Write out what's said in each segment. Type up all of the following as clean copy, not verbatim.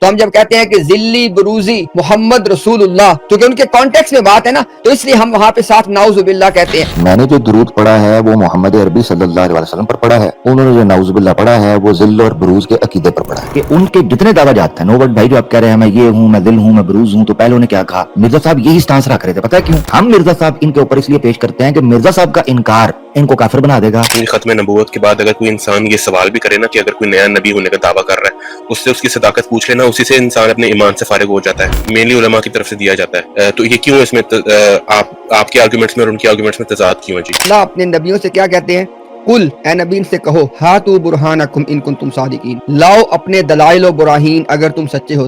تو ہم جب کہتے ہیں کہ ذلی بروزی محمد رسول اللہ، کیونکہ ان کے کانٹیکس میں بات ہے نا، تو اس لیے ہم وہاں پہ ساتھ نعوذ باللہ کہتے ہیں۔ میں نے جو درود پڑھا ہے وہ محمد عربی صلی اللہ علیہ وسلم پر پڑھا ہے، انہوں نے جو نعوذ باللہ پڑھا ہے وہ ذل اور بروز کے عقیدے پر پڑھا ہے کہ ان کے جتنے دعویٰ جات ہیں۔ نوبت بھائی جو آپ کہہ رہے ہیں میں یہ ہوں، میں دل ہوں، میں بروز ہوں، تو پہلے انہیں کیا کہا؟ مرزا صاحب یہی سٹانس رکھ رہے تھے، پتہ ہے کیوں؟ ہم مرزا صاحب ان کے اوپر اس لیے پیش کرتے ہیں کہ مرزا صاحب کا انکار ان کو کافر بنا دے گا۔ ختم نبوت کے بعد اگر کوئی انسان یہ سوال بھی کرے نا کہ اگر کوئی نیا نبی ہونے کا دعویٰ کر رہا ہے، اس سے اس کی صداقت پوچھ لینا، اسی سے انسان اپنے ایمان سے فارغ ہو جاتا ہے، مینلی علماء کی طرف سے دیا جاتا ہے۔ تو یہ کیوں اس میں آپ کے آرگومنٹس میں اور ان کے آرگومنٹس میں تضاد کیوں ہے جی؟ اللہ اپنے نبیوں سے کیا کہتے ہیں؟ قل، اے نبی ان سے کہو، ہاتوا برہانکم ان کنتم صادقین، لاؤ اپنے دلائل و براہین اگر تم سچے ہو۔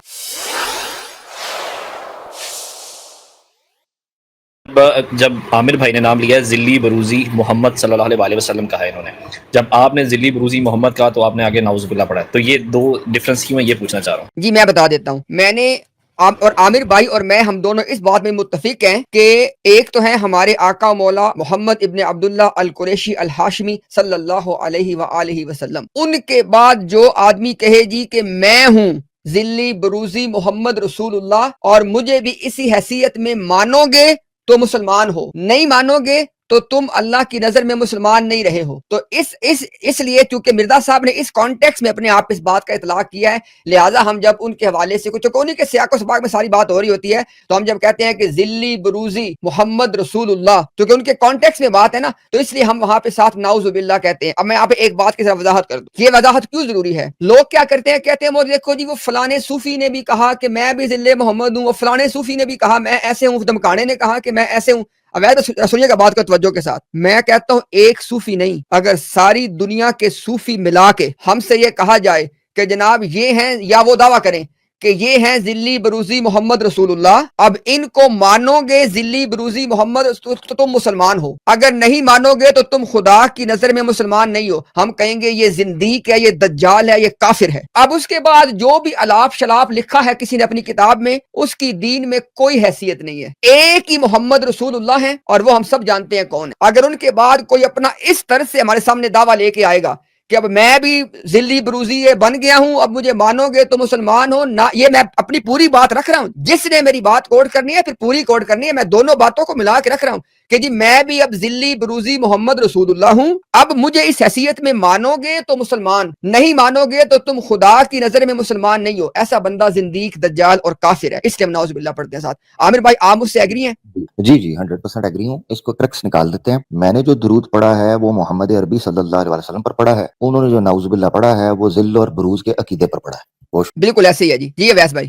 جب عامر بھائی نے نام لیا ہے ذلی بروزی محمد صلی اللہ علیہ وسلم کہا ہے انہوں نے، جب آپ نے ذلی بروزی محمد کہا تو آپ نے آگے نعوذ باللہ پڑھا ہے، تو یہ دو ڈفرنس کیوں ہے یہ پوچھنا چاہ رہا ہوں۔ جی میں بتا دیتا ہوں، میں نے اور عامر بھائی اور میں ہم دونوں اس بات میں متفق ہیں کہ ایک تو ہے ہمارے آقا مولا محمد ابن عبداللہ القریشی الہاشمی صلی اللہ علیہ وآلہ وسلم، ان کے بعد جو آدمی کہے جی کہ میں ہوں ذلی بروزی محمد رسول اللہ اور مجھے بھی اسی حیثیت میں مانو گے تو مسلمان ہو، نہیں مانو گے تو تم اللہ کی نظر میں مسلمان نہیں رہے ہو۔ تو اس لیے چونکہ مرزا صاحب نے اس کانٹیکس میں اپنے آپ اس بات کا اطلاق کیا ہے، لہٰذا ہم جب ان کے حوالے سے کچھ انہیں کے سیاق و سباق میں ساری بات ہو رہی ہوتی ہے تو ہم جب کہتے ہیں کہ ذلی بروزی محمد رسول اللہ، کیونکہ ان کے کانٹیکس میں بات ہے نا، تو اس لیے ہم وہاں پہ ساتھ نعوذ باللہ کہتے ہیں۔ اب میں یہاں پہ ایک بات کی ذرا وضاحت کر دوں، یہ وضاحت کیوں ضروری ہے؟ لوگ کیا کرتے ہیں، کہتے ہیں وہ دیکھو جی وہ فلانے صوفی نے بھی کہا کہ میں بھی ذل محمد ہوں، اور فلانے صوفی نے بھی کہا میں ایسے ہوں، دمکانے نے کہا کہ میں ایسے ہوں۔ اب سنیے گا بات کو توجہ کے ساتھ، میں کہتا ہوں ایک صوفی نہیں، اگر ساری دنیا کے صوفی ملا کے ہم سے یہ کہا جائے کہ جناب یہ ہیں، یا وہ دعویٰ کریں کہ یہ ہیں ذلی بروزی محمد رسول اللہ، اب ان کو مانو گے ذلی بروزی محمد تو تم مسلمان ہو، اگر نہیں مانو گے تو تم خدا کی نظر میں مسلمان نہیں ہو، ہم کہیں گے یہ زندیق ہے، یہ دجال ہے، یہ کافر ہے۔ اب اس کے بعد جو بھی الاف شلاف لکھا ہے کسی نے اپنی کتاب میں، اس کی دین میں کوئی حیثیت نہیں ہے، ایک ہی محمد رسول اللہ ہیں اور وہ ہم سب جانتے ہیں کون ہے۔ اگر ان کے بعد کوئی اپنا اس طرح سے ہمارے سامنے دعویٰ لے کے آئے گا کہ اب میں بھی ذلی بروزی بن گیا ہوں، اب مجھے مانو گے تو مسلمان ہو نہ، یہ میں اپنی پوری بات رکھ رہا ہوں، جس نے میری بات کوٹ کرنی ہے پھر پوری کوٹ کرنی ہے، میں دونوں باتوں کو ملا کے رکھ رہا ہوں کہ جی میں بھی اب ذلی بروزی محمد رسول اللہ ہوں، اب مجھے اس حیثیت میں مانو گے تو مسلمان، نہیں مانو گے تو تم خدا کی نظر میں مسلمان نہیں ہو، ایسا بندہ زندیق دجال اور کافر ہے، اس لیے ہم نعوذ باللہ پڑھتے ہیں ساتھ۔ عامر بھائی آپ مجھ سے ایگری ہیں؟ جی 100% ایگری ہوں۔ اس کو ٹرکس نکال دیتے ہیں۔ میں نے جو درود پڑھا ہے وہ محمد عربی صلی اللہ علیہ وسلم پر پڑھا ہے، انہوں نے جو نعوذ باللہ پڑھا ہے وہ ذل اور بروز کے عقیدے پر پڑھا ہے۔ بالکل ایسے ہی ہے جی۔ جی ویس بھائی،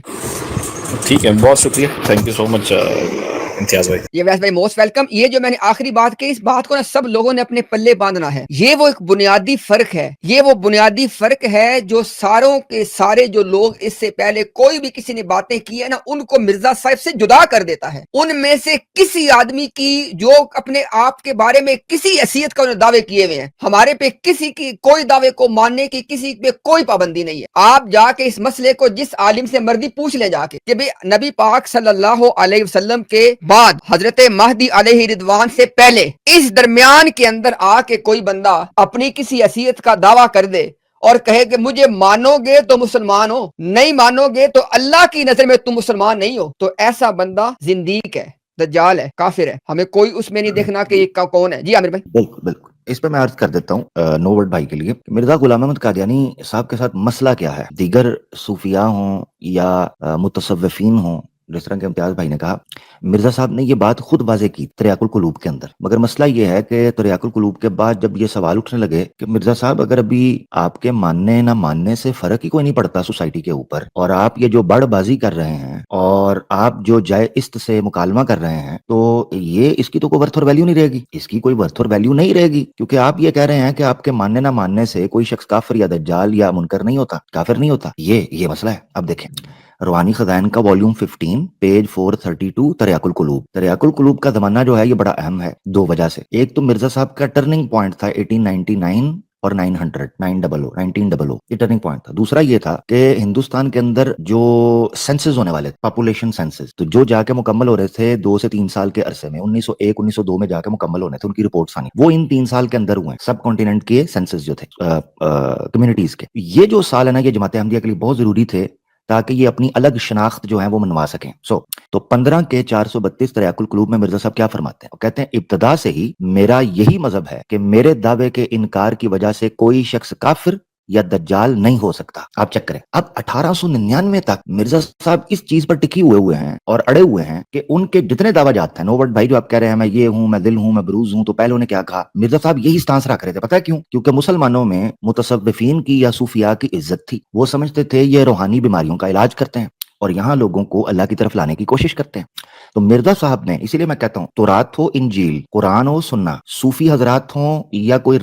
ٹھیک ہے، بہت شکریہ، تھینک یو سو مچ امتیاز بھائی۔ یہ ویس بھائی موسٹ ویلکم۔ یہ جو میں نے آخری بات کی، اس بات کو نا سب لوگوں نے اپنے پلے باندھنا ہے، یہ وہ ایک بنیادی فرق ہے، یہ وہ بنیادی فرق ہے جو ساروں کے سارے جو لوگ اس سے پہلے کوئی بھی کسی نے باتیں کی ہے نا، ان کو مرزا صاحب سے جدا کر دیتا ہے۔ ان میں سے کسی آدمی کی جو اپنے آپ کے بارے میں کسی حیثیت کا انہوں نے دعوے کیے ہوئے ہیں، ہمارے پہ کسی کی کوئی دعوے کو ماننے کی کسی پہ کوئی پابندی نہیں ہے۔ آپ جا کے اس مسئلے کو جس عالم سے مرضی پوچھ لیں جا کے کہ بھئی نبی پاک صلی اللہ علیہ وسلم کے بعد حضرت مہدی علیہ رضوان سے پہلے اس درمیان کے اندر آ کے کوئی بندہ اپنی کسی حیثیت کا دعویٰ کر دے اور کہے کہ مجھے مانو گے تو مسلمان ہو، نہیں مانو گے تو اللہ کی نظر میں تم مسلمان نہیں ہو، تو ایسا بندہ زندیق ہے، دجال ہے، کافر ہے، ہمیں کوئی اس میں نہیں دیکھنا کہ یہ کون ہے۔ جی عامر بھائی، بالکل بالکل، اس پہ میں عرض کر دیتا ہوں نوورڈ بھائی کے لیے، مرزا غلام احمد قادیانی صاحب کے ساتھ مسئلہ کیا ہے؟ دیگر صوفیاء ہوں یا متصوفین ہوں، جس طرح کے امتیاز بھائی نے کہا، مرزا صاحب نے یہ بات خود واضح کی تریاق القلوب کے اندر، مگر مسئلہ یہ ہے کہ تریاق القلوب کے بعد جب یہ سوال اٹھنے لگے کہ مرزا صاحب اگر ابھی آپ کے ماننے نہ ماننے سے فرق ہی کوئی نہیں پڑتا سوسائٹی کے اوپر، اور آپ یہ جو بڑ بازی کر رہے ہیں اور آپ جو جائے است سے مکالمہ کر رہے ہیں، تو یہ اس کی تو کوئی ورتھ اور ویلیو نہیں رہے گی، اس کی کوئی ورتھ اور ویلیو نہیں رہے گی، کیونکہ آپ یہ کہہ رہے ہیں کہ آپ کے ماننے نہ ماننے سے کوئی شخص کافر یا دجال یا منکر نہیں ہوتا، کافر نہیں ہوتا، یہ مسئلہ ہے۔ اب دیکھیں روحانی خزائن کا والیوم 15 پیج 432 تریاق القلوب، تریاق القلوب کا زمانہ جو ہے یہ بڑا اہم ہے دو وجہ سے۔ ایک تو مرزا صاحب کا ٹرننگ پوائنٹ تھا 1899 اور 1900 یہ ٹرننگ پوائنٹ تھا۔ دوسرا یہ تھا کہ ہندوستان کے اندر جو سینسز ہونے والے پاپولیشن سینسز، تو جو جا کے مکمل ہو رہے تھے 2 سے 3 سال کے عرصے میں، 1901 1902 میں جا کے مکمل ہونے تھے، ان کی رپورٹس آنی، وہ ان 3 سال کے اندر ہوئے سب کانٹیننٹ کے سینسز جو تھے کمیونٹیز کے۔ یہ جو سال ہے نا، یہ جماعت احمدیہ کے لیے بہت ضروری تھے تاکہ یہ اپنی الگ شناخت جو ہے وہ منوا سکیں. تو 15 کے 432 تریاق القلوب میں مرزا صاحب کیا فرماتے ہیں؟ وہ کہتے ہیں ابتدا سے ہی میرا یہی مذہب ہے کہ میرے دعوے کے انکار کی وجہ سے کوئی شخص کافر یا دجال نہیں ہو سکتا. آپ چیک کریں, اب 1899 تک مرزا صاحب اس چیز پر ٹکی ہوئے ہیں اور اڑے ہوئے ہیں کہ ان کے جتنے دعویٰ جات ہیں, نوبٹ بھائی جو آپ کہہ رہے ہیں میں یہ ہوں, میں دل ہوں, میں بروز ہوں, تو پہلے انہیں کیا کہا, مرزا صاحب یہی سٹانس رکھ رہے تھے. پتہ ہے کیوں؟ کیونکہ مسلمانوں میں متصوفین کی یا صوفیاء کی عزت تھی. وہ سمجھتے تھے یہ روحانی بیماریوں کا علاج کرتے ہیں اور یہاں لوگوں کو اللہ کی طرف لانے کی کوشش کرتے ہیں. تو مرزا صاحب نے, اسی لیے میں کہتا ہوں تورات ہو, انجیل, قرآن ہو, سننا, صوفی حضرات ہوں یا کوئی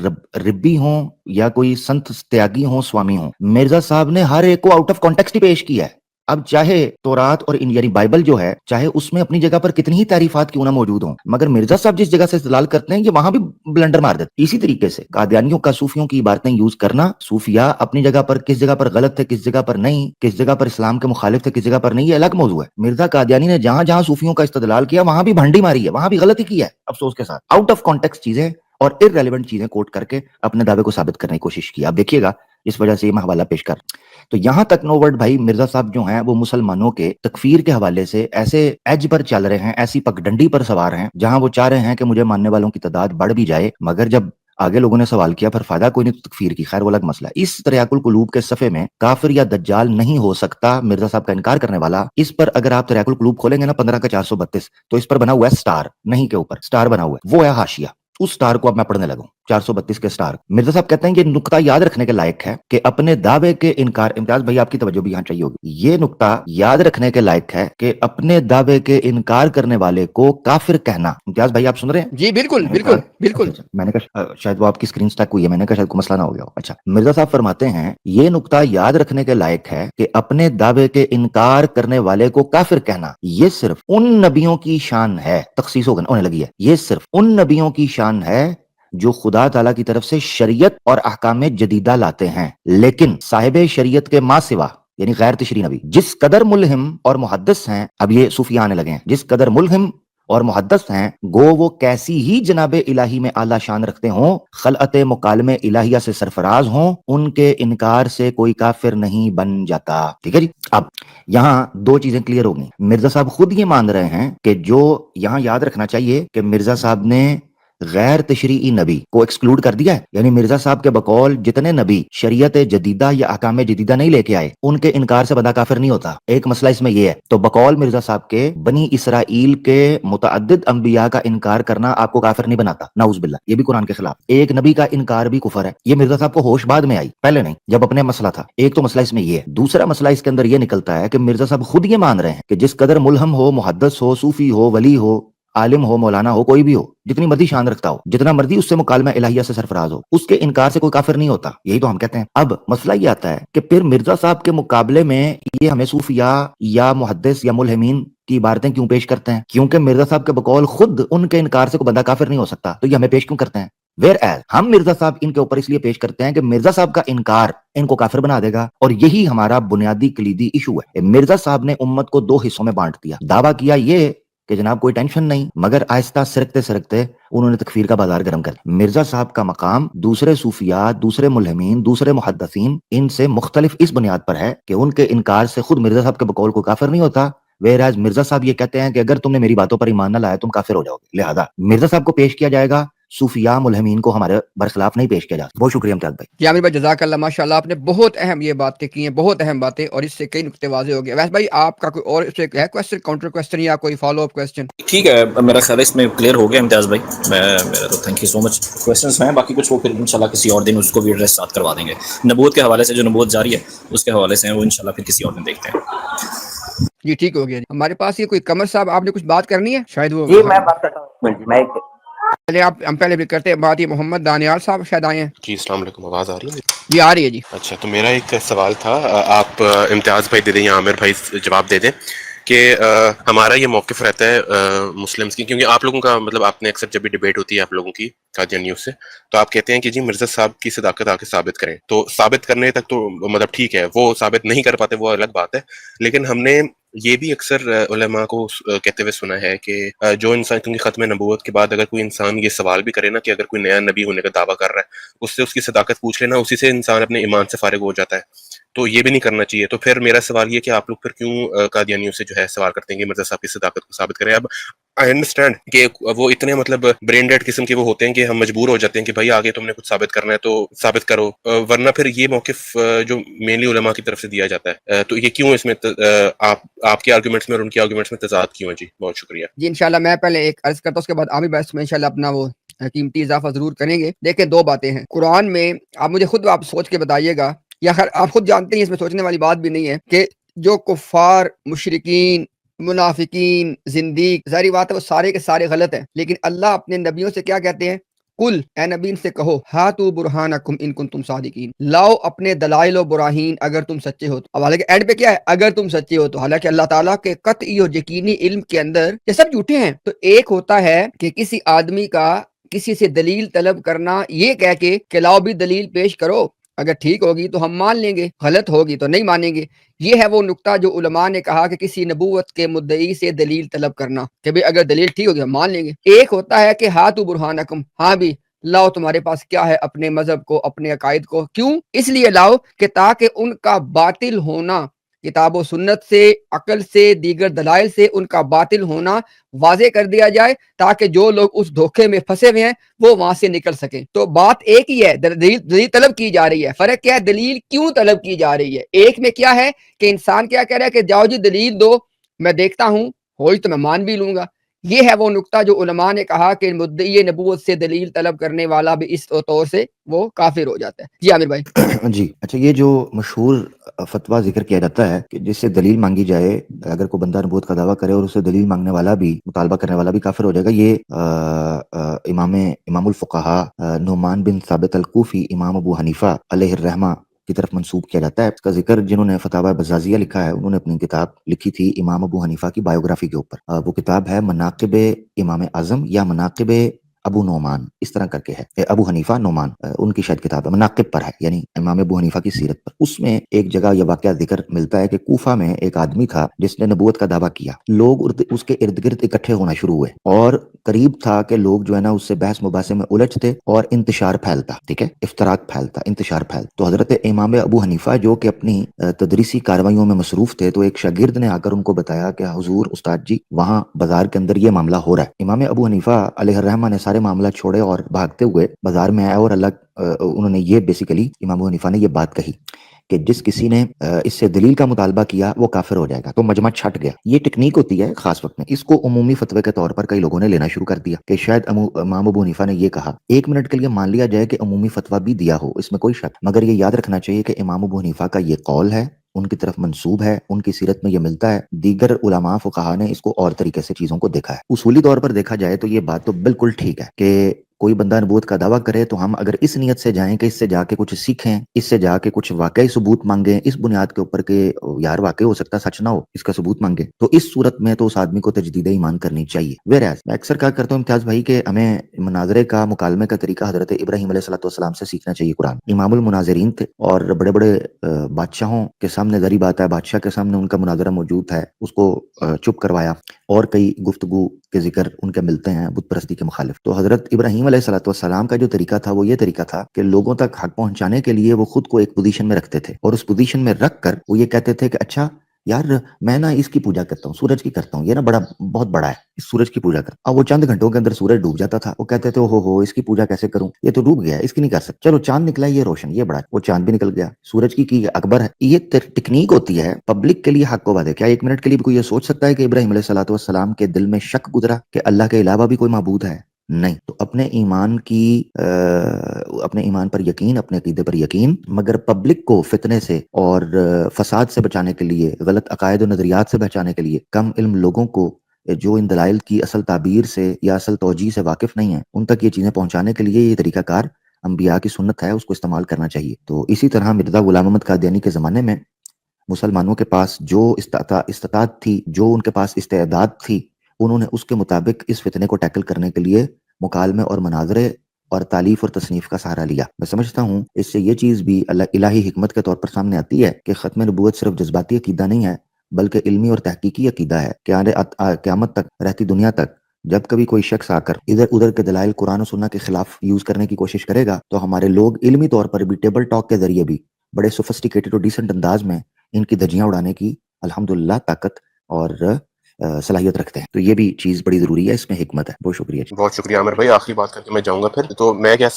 ربی ہوں یا کوئی سنت تیاگی ہوں, سوامی ہوں, مرزا صاحب نے ہر ایک کو آؤٹ آف کانٹیکسٹ ہی پیش کیا ہے. اب چاہے تورات اور یعنی بائبل جو ہے, چاہے اس میں اپنی جگہ پر کتنی ہی تعریفات کیوں نہ موجود ہوں, مگر مرزا صاحب جس جگہ سے استدلال کرتے ہیں یہ وہاں بھی بلنڈر مار دیتے. اسی طریقے سے قادیانیوں کا صوفیوں کی عبارتیں یوز کرنا, صوفیاء اپنی جگہ پر کس جگہ پر غلط تھے, کس جگہ پر نہیں, کس جگہ پر اسلام کے مخالف تھے, کس جگہ پر نہیں, یہ الگ موضوع ہے. مرزا قادیانی نے جہاں جہاں صوفیوں کا استدلال کیا وہاں بھی بھنڈی ماری ہے, وہاں بھی غلطی کی ہے افسوس کے ساتھ. آؤٹ آف کانٹیکسٹ چیزیں اور irrelevant چیزیں کوٹ کر کے اپنے دعوے کو ثابت کرنے کی کوشش کی. آپ دیکھیے گا اس وجہ سے یہ میں حوالہ پیش کر. تو یہاں تک نوورڈ بھائی مرزا صاحب جو ہیں وہ مسلمانوں کے تکفیر کے حوالے سے ایسے ایج پر چل رہے ہیں, ایسی پگڈنڈی پر سوار ہیں جہاں وہ چاہ رہے ہیں کہ مجھے ماننے والوں کی تعداد بڑھ بھی جائے, مگر جب آگے لوگوں نے سوال کیا پھر فائدہ کوئی نہیں تکفیر کی. خیر وہ الگ مسئلہ. اس تریاق القلوب کے صفحے میں کافر یا دجال نہیں ہو سکتا مرزا صاحب کا انکار کرنے والا, اس پر اگر آپ تریاق القلوب کھولیں گے نا 15 کا 432, تو اس پر بنا ہوا ہے سٹار, نہیں کے اوپر سٹار بنا ہوا ہے, وہ ہے حاشیہ. اس سٹار کو اب میں پڑھنے لگوں, 432 کے سٹار. مرزا صاحب کہتے ہیں یہ نقطہ یاد رکھنے کے لائق ہے کہ اپنے دعوے کے انکار, امتیاز بھائی آپ کی توجہ بھی یہاں چاہیے ہوگی, یہ نقطہ یاد رکھنے کے لائق ہے کہ اپنے دعوے کے انکار کرنے والے کو کافر کہنا. امتیاز بھائی آپ سن رہے ہیں؟ جی بالکل بالکل بالکل. میں نے کہا شاید وہ آپ کی اسکرین سٹیک ہوئی ہے, میں نے کہا شاید کوئی مسئلہ نہ ہو گیا ہو. اچھا, مرزا صاحب فرماتے ہیں یہ نقطہ یاد رکھنے کے لائق ہے کہ اپنے دعوے کے انکار کرنے والے کو کافر کہنا یہ صرف ان نبیوں کی شان ہے, تخصیص ہونے لگی ہے, یہ صرف ان نبیوں کی شان ہے جو خدا تعالیٰ کی طرف سے شریعت اور احکام جدیدہ لاتے ہیں, لیکن صاحب شریعت کے ماں سوا یعنی غیر تشریع نبی جس قدر ملہم اور محدث ہیں, اب یہ صوفیاء آنے لگے ہیں, جس قدر ملہم اور محدث ہیں گو وہ کیسی ہی جناب الہی میں اعلیٰ شان رکھتے ہوں, خلعت مکالمے الہیہ سے سرفراز ہوں, ان کے انکار سے کوئی کافر نہیں بن جاتا. ٹھیک ہے جی. اب یہاں دو چیزیں کلیئر ہو گئی. مرزا صاحب خود یہ مان رہے ہیں کہ جو یہاں یاد رکھنا چاہیے کہ مرزا صاحب نے غیر تشریعی نبی کو ایکسکلوڈ کر دیا ہے, یعنی مرزا صاحب کے بقول جتنے نبی شریعت جدیدہ یا احکام جدیدہ نہیں لے کے آئے ان کے انکار سے بندہ کافر نہیں ہوتا. ایک مسئلہ اس میں یہ ہے, تو بقول مرزا صاحب کے بنی اسرائیل کے متعدد انبیاء کا انکار کرنا آپ کو کافر نہیں بناتا, نعوذ باللہ, یہ بھی قرآن کے خلاف. ایک نبی کا انکار بھی کفر ہے. یہ مرزا صاحب کو ہوش بعد میں آئی, پہلے نہیں, جب اپنے مسئلہ تھا. ایک تو مسئلہ اس میں یہ ہے. دوسرا مسئلہ اس کے اندر یہ نکلتا ہے کہ مرزا صاحب خود یہ مان رہے ہیں کہ جس قدر ملہم ہو, محدث ہو, صوفی ہو, ولی ہو, عالم ہو, مولانا ہو, کوئی بھی ہو, جتنی مرضی شان رکھتا ہو, جتنا مرضی اس سے مکالمہ الہیہ سے سرفراز ہو, اس کے انکار سے کوئی کافر نہیں ہوتا. یہی تو ہم کہتے ہیں. اب مسئلہ یہ آتا ہے کہ پھر مرزا صاحب کے مقابلے میں یہ ہمیں صوفیاء یا محدث یا ملہمین کی عبارتیں کیوں پیش کرتے ہیں؟ کیونکہ مرزا صاحب کے بقول خود ان کے انکار سے کوئی بندہ کافر نہیں ہو سکتا, تو یہ ہمیں پیش کیوں کرتے ہیں؟ ویئر ایز ہم مرزا صاحب ان کے اوپر اس لیے پیش کرتے ہیں کہ مرزا صاحب کا انکار ان کو کافر بنا دے گا, اور یہی ہمارا بنیادی کلیدی ایشو ہے. مرزا صاحب نے امت کو دو حصوں میں بانٹ دیا. دعویٰ کیا یہ کہ جناب کوئی ٹینشن نہیں, مگر آہستہ سرکتے سرکتے انہوں نے تکفیر کا بازار گرم کر دیا. مرزا صاحب کا مقام دوسرے صوفیاء, دوسرے ملہمین, دوسرے محدثین ان سے مختلف اس بنیاد پر ہے کہ ان کے انکار سے خود مرزا صاحب کے بقول کو کافر نہیں ہوتا, ویراز مرزا صاحب یہ کہتے ہیں کہ اگر تم نے میری باتوں پر ایمان نہ لایا تم کافر ہو جاؤ گے, لہذا مرزا صاحب کو پیش کیا جائے گا, صوفیاء ملہمین کو ہمارے برخلاف نہیں پیش کیا جاتا. بہت شکریہ امتیاز بھائی. جی عامر بھائی جزاک اللہ, ماشاء اللہ آپ نے بہت اہم یہ باتیں کی ہیں, بہت اہم باتیں, اور اس سے کئی نقطے واضح ہو گئے. ویسے بھائی آپ کا کوئی اور اس سے ہے کویسچن, کاؤنٹر کویسچن یا کوئی فالو اپ کویسچن؟ ٹھیک ہے, میرا خیال ہے اس میں کلیئر ہو گیا امتیاز بھائی. میرا تو thank you so much. Questions ہیں باقی کچھ, وہ پھر انشاءاللہ کسی اور دن اس کو بھی ایڈریس ساتھ کروا دیں گے. نبوت کے حوالے سے جو نبوت جاری ہے اس کے حوالے سے ہیں وہ انشاءاللہ پھر کسی اور دن دیکھتے ہیں. جی ٹھیک ہو گیا. ہمارے پاس یہ کوئی قمر صاحب, آپ نے کچھ بات کرنی ہے شاید؟ وہ جی میں بات کرتا ہوں, میں پہلے ہم پہلے بھی کرتے ہیں بات. یہ محمد دانیال صاحب شاید آئے ہیں. جی السلام علیکم, آواز آ رہی ہے؟ جی آ رہی ہے جی. اچھا, تو میرا ایک سوال تھا, آپ امتیاز بھائی دے دیں یا عامر بھائی جواب دے دیں کہ ہمارا یہ موقف رہتا ہے مسلمس کی, کیونکہ آپ لوگوں کا مطلب آپ نے اکثر جب بھی ڈیبیٹ ہوتی ہے آپ لوگوں کی قادیان نیوز سے, تو آپ کہتے ہیں کہ جی مرزا صاحب کی صداقت آ کے ثابت کریں. تو ثابت کرنے تک تو مطلب ٹھیک ہے, وہ ثابت نہیں کر پاتے وہ الگ بات ہے, لیکن ہم نے یہ بھی اکثر علماء کو کہتے ہوئے سنا ہے کہ جو انسان, کیونکہ ختم نبوت کے بعد اگر کوئی انسان یہ سوال بھی کرے نا کہ اگر کوئی نیا نبی ہونے کا دعویٰ کر رہا ہے, اس سے اس کی صداقت پوچھ لینا, اسی سے انسان اپنے ایمان سے فارغ ہو جاتا ہے. تو یہ بھی نہیں کرنا چاہیے. تو پھر میرا سوال یہ کہ آپ لوگ پھر کیوں قادیانیوں سے جو ہے سوال کرتے ہیں کہ مرزا صاحب کی صداقت کو ثابت کریں. اب آئی انڈرسٹینڈ کہ وہ اتنے مطلب برین ڈیڈ قسم کے وہ ہوتے ہیں کہ ہم مجبور ہو جاتے ہیں کہ بھائی آگے تم نے کچھ ثابت کرنا ہے تو ثابت کرو, ورنہ پھر یہ موقف جو مینلی علماء کی طرف سے دیا جاتا ہے, تو یہ کیوں اس میں آپ کے آرگومنٹس میں اور ان کے آرگومنٹس میں تضاد کیوں ہے؟ جی بہت شکریہ. جی انشاءاللہ میں پہلے ایک عرض کرتا ہوں, اس کے بعد عامر بھائی اس میں انشاءاللہ اپنا وہ قیمتی اضافہ ضرور کریں گے. دیکھیں دو باتیں ہیں قرآن میں, آپ مجھے خود آپ سوچ کے بتائیے گا, یا خیر آپ خود جانتے ہیں اس میں سوچنے والی بات بھی نہیں ہے کہ جو کفار, مشرکین, منافقین, زندیق, ظاہری بات ہے وہ سارے کے سارے غلط ہیں, لیکن اللہ اپنے نبیوں سے کیا کہتے ہیں؟ کل اے نبی ان سے کہو ہاتو برہانکم ان کنتم صادقین, لاؤ اپنے دلائل و براہین اگر تم سچے ہو. اب حالانکہ اینڈ پہ کیا ہے؟ اگر تم سچے ہو تو. حالانکہ اللہ تعالیٰ کے قطعی اور یقینی علم کے اندر یہ سب جھوٹے ہیں. تو ایک ہوتا ہے کہ کسی آدمی کا کسی سے دلیل طلب کرنا یہ کہہ کے کہ لاؤ بھی دلیل پیش کرو, اگر ٹھیک ہوگی تو ہم مان لیں گے, غلط ہوگی تو نہیں مانیں گے. یہ ہے وہ نقطہ جو علماء نے کہا کہ کسی نبوت کے مدعی سے دلیل طلب کرنا کہ بھئی اگر دلیل ٹھیک ہوگی ہم مان لیں گے. ایک ہوتا ہے کہ ہاتو برہانکم, ہاں بھی لاؤ تمہارے پاس کیا ہے اپنے مذہب کو, اپنے عقائد کو. کیوں؟ اس لیے لاؤ کہ تاکہ ان کا باطل ہونا کتاب و سنت سے, عقل سے, دیگر دلائل سے ان کا باطل ہونا واضح کر دیا جائے, تاکہ جو لوگ اس دھوکے میں پھنسے ہوئے ہیں وہ وہاں سے نکل سکیں. تو بات ایک ہی ہے, دلیل طلب کی جا رہی ہے. فرق کیا ہے؟ دلیل کیوں طلب کی جا رہی ہے. ایک میں کیا ہے کہ انسان کیا کہہ رہا ہے کہ جاؤ جی دلیل دو, میں دیکھتا ہوں ہوئی تو میں مان بھی لوں گا. یہ ہے وہ نقطہ جو علماء نے کہا کہ مدعی نبوت سے دلیل طلب کرنے والا بھی اس طور سے وہ کافر ہو جاتا ہے. جی عامر بھائی. جی اچھا, یہ جو مشہور فتویٰ ذکر کیا جاتا ہے کہ جس سے دلیل مانگی جائے, اگر کوئی بندہ نبوت کا دعویٰ کرے اور اس سے دلیل مانگنے والا بھی, مطالبہ کرنے والا بھی کافر ہو جائے گا, یہ امام الفقہاء نعمان بن ثابت الکوفی, امام ابو حنیفہ علیہ الرحمہ کی طرف منسوب کیا جاتا ہے. اس کا ذکر جنہوں نے فتاوی بزازیہ لکھا ہے انہوں نے اپنی کتاب لکھی تھی امام ابو حنیفہ کی بایوگرافی کے اوپر. وہ کتاب ہے مناقب امام اعظم یا مناقب ابو نعمان, اس طرح کر کے ہے, ابو حنیفہ نعمان ان کی شاید کتاب ہے, مناقب پر ہے, یعنی امام ابو حنیفہ کی سیرت پر. اس میں ایک جگہ یہ واقعہ ذکر ملتا ہے کہ کوفہ میں ایک آدمی تھا جس نے نبوت کا دعویٰ کیا. لوگ اس کے ارد گرد اکٹھے ہونا شروع ہوئے اور قریب تھا کہ لوگ جو ہے نا اس سے بحث مباحثے میں الجھتے اور انتشار پھیلتا, ٹھیک ہے, افتراق پھیلتا, انتشار پھیلتا. تو حضرت امام ابو حنیفہ جو کہ اپنی تدریسی کارروائیوں میں مصروف تھے, تو ایک شاگرد نے آ کر ان کو بتایا کہ حضور استاد جی وہاں بازار کے اندر یہ معاملہ ہو رہا ہے. امام ابو حنیفہ علیہ الرحمہ نے سارے معاملہ چھوڑے اور بھاگتے ہوئے بازار میں آئے, اور انہوں نے یہ بیسیکلی امام ابو حنیفہ نے یہ بات کہی کہ جس کسی نے اس سے دلیل کا مطالبہ کیا وہ کافر ہو جائے گا. تو مجمع چھٹ گیا. یہ ٹیکنیک ہوتی ہے خاص وقت میں. اس کو عمومی فتوے کے طور پر کئی لوگوں نے لینا شروع کر دیا کہ شاید امام ابو حنیفہ نے یہ کہا. ایک منٹ کے لیے مان لیا جائے کہ عمومی فتویٰ بھی دیا ہو, اس میں کوئی شک, مگر یہ یاد رکھنا چاہیے کہ امام ابو حنیفہ کا یہ قول ہے, ان کی طرف منسوب ہے, ان کی سیرت میں یہ ملتا ہے. دیگر علماء فقہاء نے اس کو اور طریقے سے چیزوں کو دیکھا ہے. اصولی طور پر دیکھا جائے تو یہ بات تو بالکل ٹھیک ہے کہ کوئی بندہ نبوت کا دعویٰ کرے تو ہم اگر اس نیت سے جائیں کہ اس سے جا کے کچھ سیکھیں, اس سے جا کے کچھ واقعی ثبوت مانگیں, اس بنیاد کے اوپر کہ یار واقعی ہو سکتا سچ نہ ہو, اس کا ثبوت مانگیں, تو اس صورت میں تو اس آدمی کو تجدید ایمان کرنی چاہیے. ویرایز میں اکثر کہا کرتا ہوں امتیاز بھائی کہ ہمیں مناظرے کا, مکالمے کا طریقہ حضرت ابراہیم علیہ السلام سے سیکھنا چاہیے. قرآن امام المناظرین تھے اور بڑے بڑے بادشاہوں کے سامنے, ظاہری بات ہے بادشاہ کے سامنے ان کا مناظرہ موجود ہے, اس کو چپ کروایا, اور کئی گفتگو کے ذکر ان کے ملتے ہیں بت پرستی کے مخالف. تو حضرت ابراہیم علیہ السلام کا جو طریقہ تھا وہ یہ طریقہ تھا کہ لوگوں تک حق پہنچانے کے لیے وہ خود کو ایک پوزیشن میں رکھتے تھے, اور اس پوزیشن میں رکھ کر وہ یہ کہتے تھے کہ اچھا یار میں نا اس کی پوجا کرتا ہوں, سورج کی کرتا ہوں, یہ نا بہت بڑا ہے, اس سورج کی پوجا کرتا ہوں. اب وہ چند گھنٹوں کے اندر سورج ڈوب جاتا تھا, وہ کہتے تھے ہو اس کی پوجا کیسے کروں, یہ تو ڈوب گیا, اس کی نہیں کر سکتا. چلو چاند نکلا, یہ روشن, یہ بڑا ہے, وہ چاند بھی نکل گیا, سورج کی اکبر ہے. یہ ٹیکنیک ہوتی ہے پبلک کے لیے حق کو واضح. کیا ایک منٹ کے لیے بھی کوئی یہ سوچ سکتا ہے کہ ابراہیم علیہ السلام کے دل میں شک گزرا کہ اللہ کے علاوہ بھی کوئی معبود ہے؟ نہیں. تو اپنے ایمان پر یقین, اپنے عقیدے پر یقین, مگر پبلک کو فتنے سے اور فساد سے بچانے کے لیے, غلط عقائد و نظریات سے بچانے کے لیے, کم علم لوگوں کو جو ان دلائل کی اصل تعبیر سے یا اصل توجیہ سے واقف نہیں ہیں ان تک یہ چیزیں پہنچانے کے لیے یہ طریقہ کار انبیاء کی سنت ہے, اس کو استعمال کرنا چاہیے. تو اسی طرح مرزا غلام احمد قادیانی کے زمانے میں مسلمانوں کے پاس جو استطاعت تھی, جو ان کے پاس استعداد تھی, انہوں نے اس کے مطابق اس فتنے کو ٹیکل کرنے کے لیے مکالمے اور مناظرے اور تالیف اور تصنیف کا سہارا لیا. میں سمجھتا ہوں اس سے یہ چیز بھی الہی حکمت کے طور پر سامنے آتی ہے کہ ختم نبوت صرف جذباتی عقیدہ نہیں ہے بلکہ علمی اور تحقیقی عقیدہ ہے کہ قیامت تک, رہتی دنیا تک, جب کبھی کوئی شخص آ کر ادھر ادھر کے دلائل قرآن و سنت کے خلاف یوز کرنے کی کوشش کرے گا تو ہمارے لوگ علمی طور پر بھی ٹیبل ٹاک کے ذریعے بھی بڑے سوفسٹیکیٹڈ اور ڈیسنٹ انداز میں ان کی دھجیاں اڑانے کی الحمدللہ طاقت اور صلاحیت رکھتے ہیں. تو یہ بھی چیز بڑی ضروری ہے, اس میں حکمت ہے. بہت شکریہ. بہت شکریہ عامر بھائی. آخری بات کر کے میں جاؤں گا پھر. تو میں کیا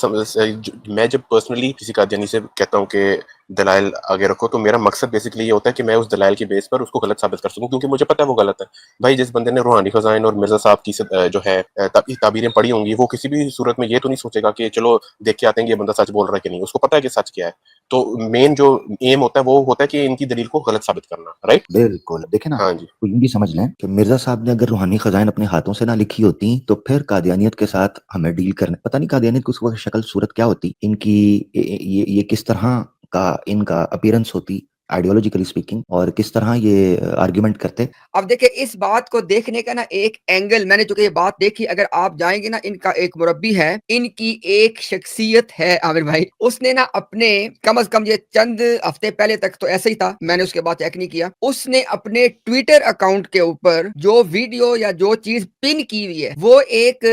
میں جب پرسنلی کسی قادیانی سے کہتا ہوں کہ دلائل آگے رکھو, تو میرا مقصد بیسکلی یہ ہوتا ہے کہ میں اس دلائل کی بیس پر اس کو غلط ثابت کر سکوں, کیونکہ مجھے پتا ہے وہ غلط ہے. بھائی جس بندے نے روحانی خزائن اور مرزا صاحب کی جو ہے تعبیریں پڑھی ہوں گی, وہ کسی بھی صورت میں یہ تو نہیں سوچے گا کہ چلو دیکھ کے آتے ہیں کہ یہ بندہ سچ بول رہا ہے کہ نہیں. اس کو پتا ہے کہ سچ کیا ہے. تو مین جو ایم ہوتا ہے وہ ہوتا ہے کہ ان کی دلیل کو غلط ثابت کرنا. رائٹ, بالکل. دیکھیں نا, ہاں جی. تو یہ بھی سمجھ لیں کہ مرزا صاحب نے اگر روحانی خزائن اپنے ہاتھوں سے نہ لکھی ہوتی تو پھر قادیانیت کے ساتھ ہمیں ڈیل کرنے, پتہ نہیں قادیانیت کی اس وقت شکل صورت کیا ہوتی, ان کی یہ کس طرح کا ان کا اپیرنس ہوتی آئیڈیولوجیکلی اسپیکنگ, اور کس طرح یہ آرگیومنٹ کرتے. اب دیکھیں اس بات کو دیکھنے کا نا ایک اینگل, میں نے چونکہ یہ بات دیکھی, اگر آپ جائیں گے نا, ان کا ایک مربی ہے, ان کی ایک شخصیت ہے عامر بھائی, اس نے نا اپنے کم از کم یہ چند ہفتے پہلے تک تو ایسا ہی تھا, میں نے اس کے بعد چیک نہیں کیا, اس نے اپنے ٹویٹر اکاؤنٹ کے اوپر جو ویڈیو یا جو چیز پن کی ہوئی ہے وہ ایک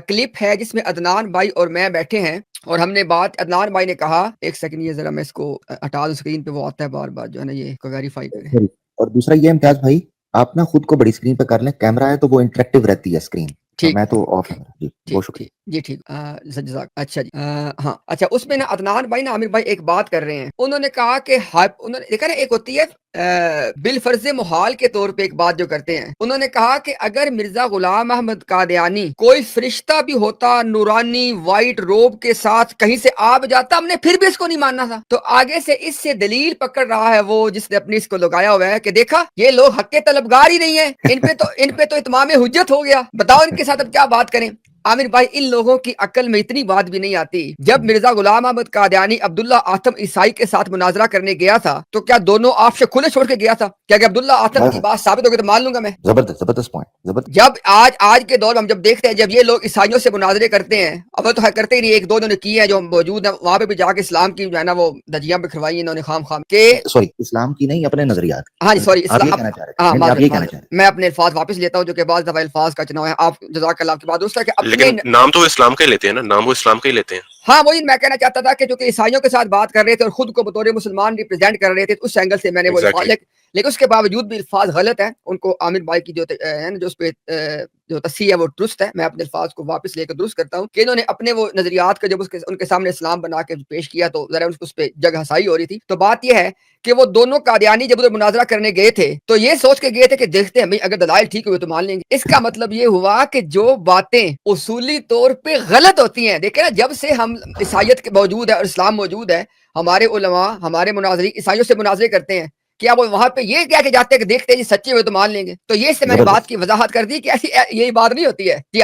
کلپ ہے جس میں عدنان بھائی اور میں بیٹھے ہیں, اور ہم نے بات, عدنان بھائی نے کہا, ایک سیکنڈ یہ ذرا میں اس کو ہٹا دوں, اسکرین پہ وہ آتا ہے بار بار جو ہے نا, یہ کو ویریفائی کریں. اور دوسرا یہ امتیاز بھائی, آپ نا خود کو بڑی اسکرین پہ کر لیں, کیمرہ ہے تو وہ انٹریکٹیو رہتی ہے اسکرین. ٹھیک, میں تو آف ہے. جی بہت شکریہ. جی ٹھیک, اچھا جی, ہاں اچھا. اس میں نا عدنان بھائی نا عامر بھائی ایک بات کر رہے ہیں, انہوں نے کہا کہ انہوں نے دیکھا نا, ایک ہوتی ہے بالفرض محال کے طور پہ ایک بات جو کرتے ہیں, انہوں نے کہا کہ اگر مرزا غلام احمد قادیانی کوئی فرشتہ بھی ہوتا نورانی وائٹ روب کے ساتھ کہیں سے آ جاتا, ہم نے پھر بھی اس کو نہیں ماننا تھا. تو آگے سے اس سے دلیل پکڑ رہا ہے وہ جس نے اپنی اس کو لگایا ہوا ہے کہ دیکھا یہ لوگ حق کے طلبگار ہی نہیں ہیں, ان پہ تو اتمام حجت ہو گیا. بتاؤ ان کے ساتھ اب کیا بات کریں. عامر بھائی ان لوگوں کی عقل میں اتنی بات بھی نہیں آتی. جب مرزا غلام احمد قادیانی عبداللہ آتم عیسائی کے ساتھ مناظرہ کرنے گیا تھا تو کیا دونوں آپ سے کھلے چھوڑ کے گیا تھا, کیا کہ عبداللہ آتم کی بات ثابت ہوگی تو مان لوں گا میں. زبردست پوائنٹ, زبردست. جب آج کے دور میں ہم جب دیکھتے ہیں, جب یہ لوگ عیسائیوں سے مناظرے کرتے ہیں, اب وہ تو کرتے ہی نہیں, ایک دو انہوں نے کی ہے جو موجود ہے وہاں پہ بھی جا کے اسلام کی جو ہے نا وہ دجیاں بکھروائی انہوں نے خام کہ سوری, اسلام کی نہیں, اپنے نظریات. ہاں جی سوری, آپ یہ کہنا چاہ رہے ہیں, میں اپنے الفاظ واپس لیتا ہوں جو کہ بعض دفعہ الفاظ کا چناؤ ہے. آپ جزاک اللہ کی بات دوسرا کہ لیکن نام تو اسلام کا ہی لیتے ہیں نا, نام وہ اسلام کا ہی لیتے ہیں. ہاں وہی میں کہنا چاہتا تھا کہ جو کہ عیسائیوں کے ساتھ بات کر رہے تھے اور خود کو بطور مسلمان ریپرزینٹ کر رہے تھے, اس اینگل سے میں نے وہ الفاظ, لیکن اس کے باوجود بھی الفاظ غلط ہیں. ان کو عامر بھائی کی جو ہے نا جو اس پہ جو تصحیح ہے وہ درست ہے. میں اپنے الفاظ کو واپس لے کر درست کرتا ہوں کہ انہوں نے اپنے وہ نظریات کا جب ان کے سامنے اسلام بنا کے پیش کیا تو ذرا اس پہ جگ ہسائی ہو رہی تھی. تو بات یہ ہے کہ وہ دونوں قادیانی جب ادھر مناظرہ کرنے گئے تھے تو یہ سوچ کے گئے تھے کہ دیکھتے ہیں اگر دلائل ٹھیک ہوئے تو مان لیں گے. اس کا مطلب یہ ہوا کہ جو باتیں اصولی طور پہ غلط ہوتی ہیں, دیکھیں نا, جب سے ہم عیسائیت کے موجود ہے اور اسلام موجود ہے, ہمارے علماء ہمارے مناظرین عیسائیوں سے مناظرے کرتے ہیں, کیا وہ وہاں پہ یہ کہہ کے جاتے ہیں کہ دیکھتے ہیں جی سچے ہوئے تو مان لیں گے. تو یہ سے میں نے بات کی وضاحت کر دی کہ ایسی یہی بات نہیں ہوتی ہے. جی